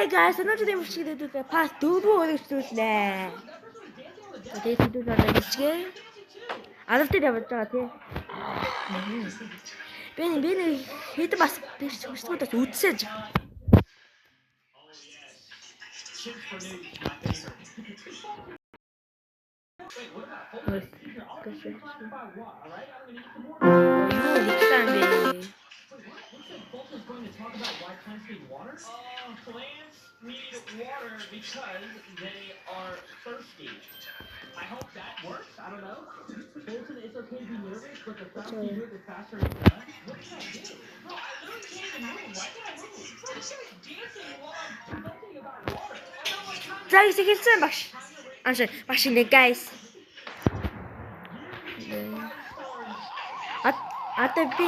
Hey guys, өнөөдөр юм шиг дээдүүгээ пас 4 өргөжлүүлнэ. Тэгээд дээдүүд одоо бичгээ. Алавтад явж байгаа тий. Би хэд бас биш хүчрүүдээс үдсэж. Plants need water because they are thirsty. I hope that works. I don't know. Bolton, it's okay to be nervous, but the faster you do it, the faster it's done. What can I do? No, I literally can't even move. Why can't I move? I'm just dancing while I'm thinking about water. I know what time. За ихэлсэн багш. Багш нэ guys. Одоо би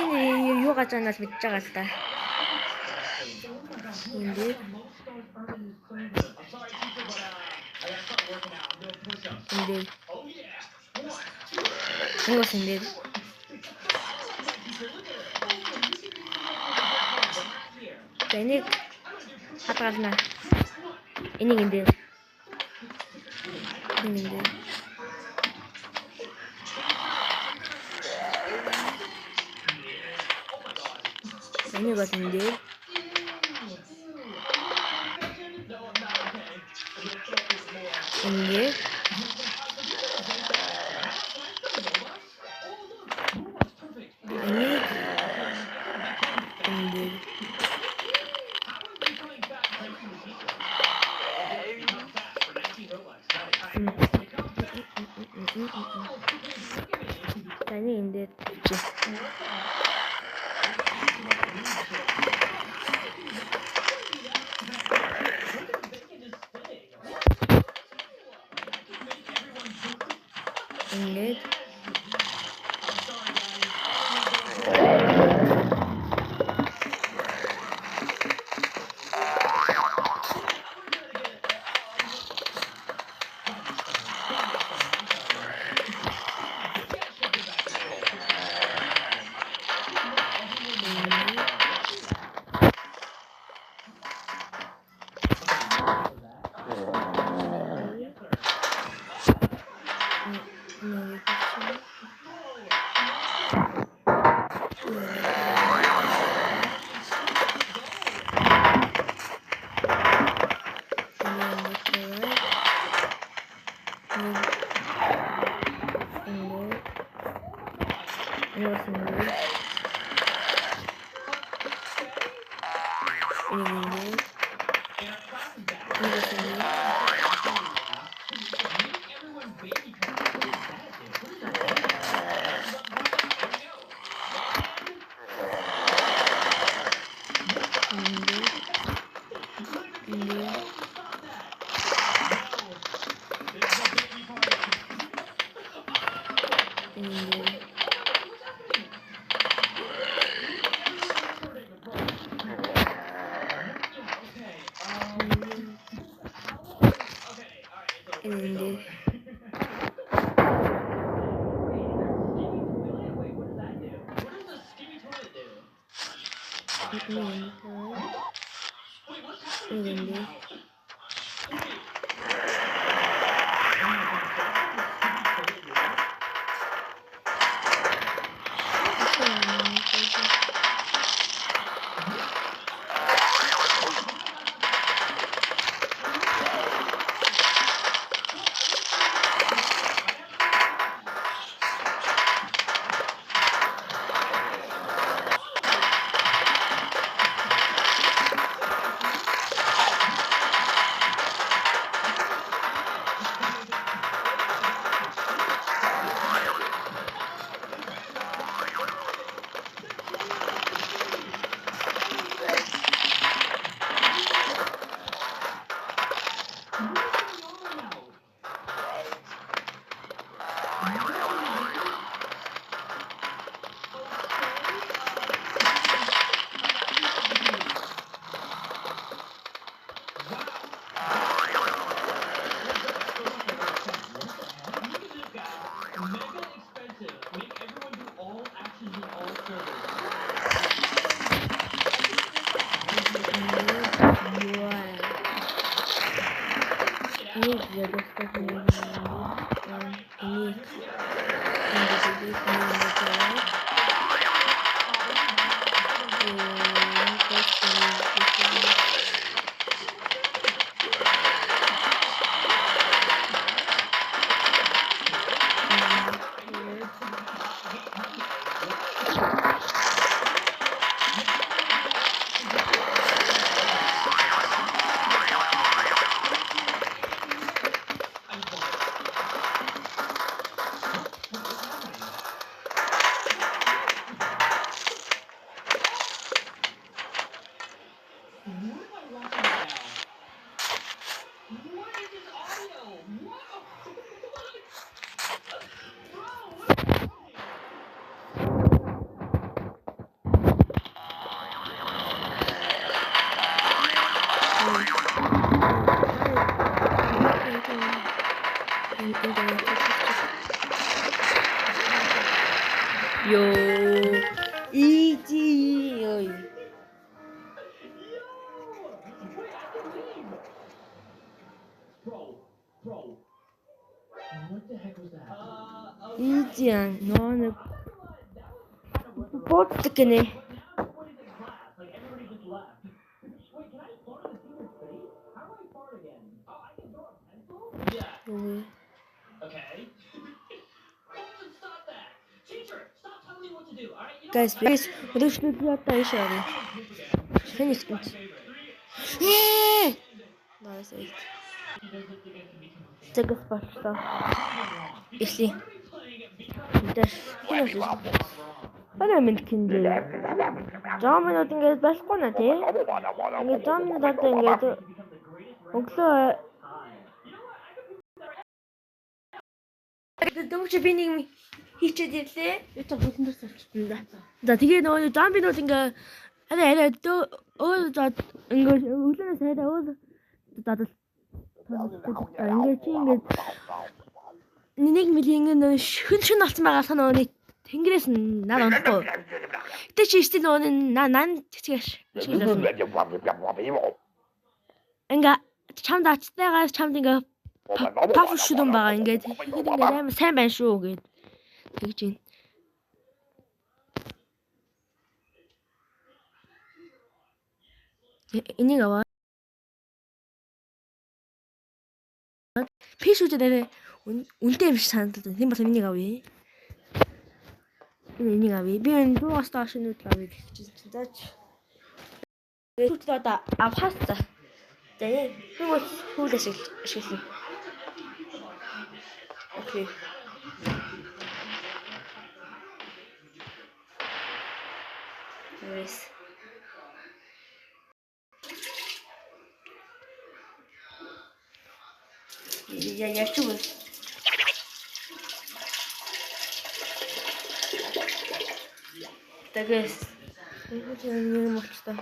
юу гаж байгаанаас мэдж байгаа л да. Ингээд ингээд энийг хатгална. Энийг ингээд энийг бол ингээд таны эндээ Я достаточно не Yo, easy. Bro. What the heck was that? Easy and no. What the can Like everybody just left. Wait, can I fart in the teacher's face? How do I fart again? Oh, I can throw a pencil? Yeah. Okay. Bolton, stop that! Teacher, stop telling me what to do, alright? You know Guys, please, подожди, я тайше. Финиш. Да, сейф. Tego spaszta. Jeśli też киношиш. Манай мэдхэн дээ. Жомнод ингээд болохгүй нэ тий. Ингээд жомнод одоо ингээд өглөө дөнгөж би нэг хийчээд ирлээ. YouTube бүтэндээс авчихсан да. За тэгээ нөгөө жомбинууд ингээд арай ингээд өглөөнөөс хайраа дадал ингээд чи ингээд нэг мөлийн ингээд шүн болсон байгаа санаа нэг тэнгэрээс над ондохгүй. Тэ чи стил нөгөө нан цэцгээс. Ингээ чамд ачтайгаас чамд ингээ паф шүдэн байгаа ингээд ингээд амар сайн байна шүү гэд тэгж юм. Энийг аваа. Пиш үдээ үнтэй юм шиг санагдаад байна. Тийм бол энийг авъя. Энийг авъя. Би энэ дуугаас доош нь үйл авъя гэж чинь заач. Тэгвэл одоо авахаас за. Тэгээ тэгвэл хүүл ашиглая. Окей. Yes. Я чую. Тэгээс энэ мөчтэй.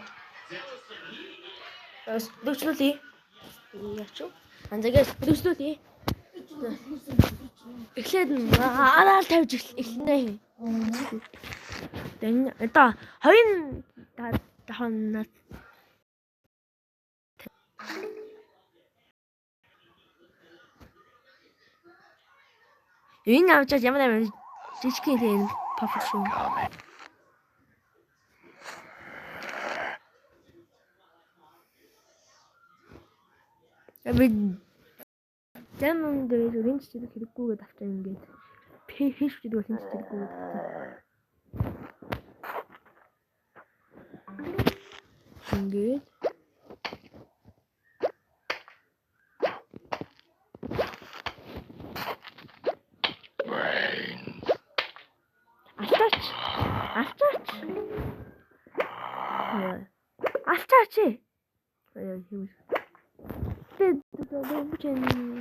Дөрчлөлий. Яачуу. Анзагаас дөрчлөлий. Эхлээд араал тавьж эхлэнэ. Тэн одоо хоёрын дахан энэ авчаад ямар жижигхэн тийм паф шүү. Абе Тэмэн дээр өрийн чиг хэрэггүйгээд авчаа ингээд пэш гэдэг бол энэ хэрэггүйгээд авчаа. Ингээд Алтаач. Яа юм.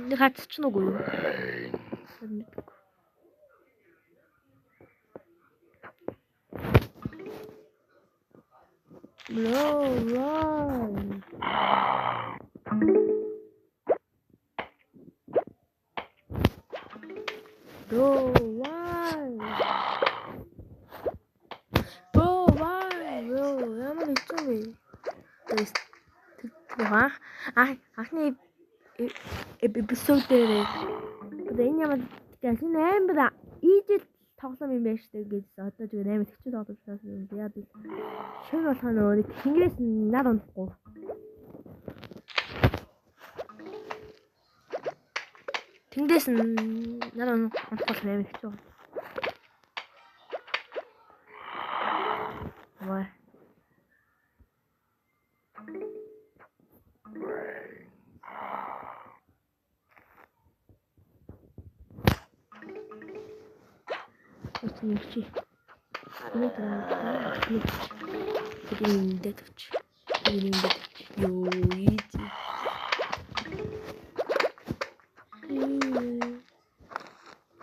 Тэг хатчихна уу юу? Ахны эпизод дээр одоо энэ ямар гэж энэ амар ийжэл тоглоом юм байна шүү дээ гэж одоо зүгээр амар хэцүү тоглож байсан юм. Яа би шинэ болохоо нөгөө тэнгэрээс нар унахгүй. Тэнгэрээс нар унахгүй амар хэцүү. Вай. Ничи. Нэг дэвч. Юу ийти.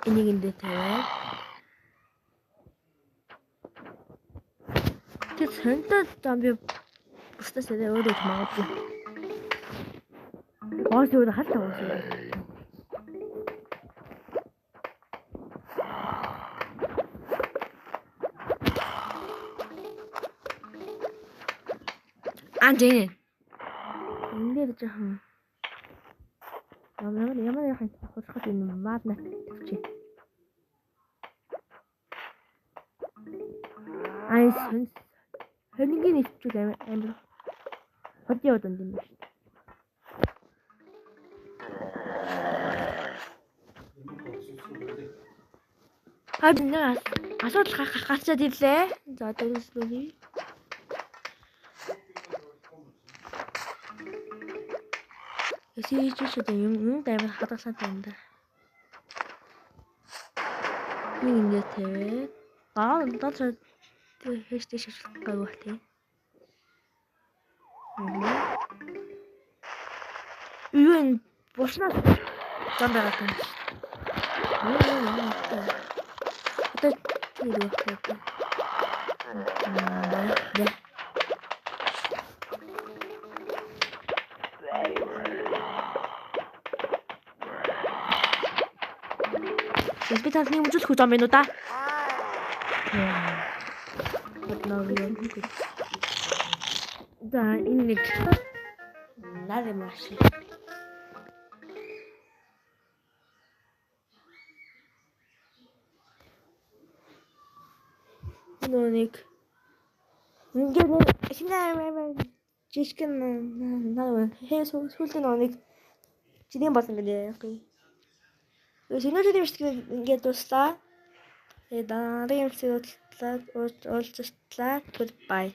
Энийг дэвтэй. Тэд хэнтэй зомби бусдаас өөрөө магадгүй. Боос юу хальтаа боос юу. 안돼. 근데 좀 ямар яхан хурцхад энэ маднат тавьчих. Айс хөнгийн ичүүл амар ходи уданд юм байна. Хаад нэг асуудал гарчаад ирлээ. За одоо үзлээ. Эсэж юм амар хадгалсан юм да. Ингээд тэгээд доош хэвчтэй шилжих гайвах тийм. Юу босноо замбараа тийм. Одоо тийм үү. Би таны үзүүлэх үү юм да. Да энэ нэг нарийн машин. Нэг ингээд хинаа жишгэн наа хэс сүлдэн нэг жинийн болсон гэдэг. Синодын имжтэй ингээд дуслаа. Тэгээд дараагийн имжтэй уулзлаа. Goodbye.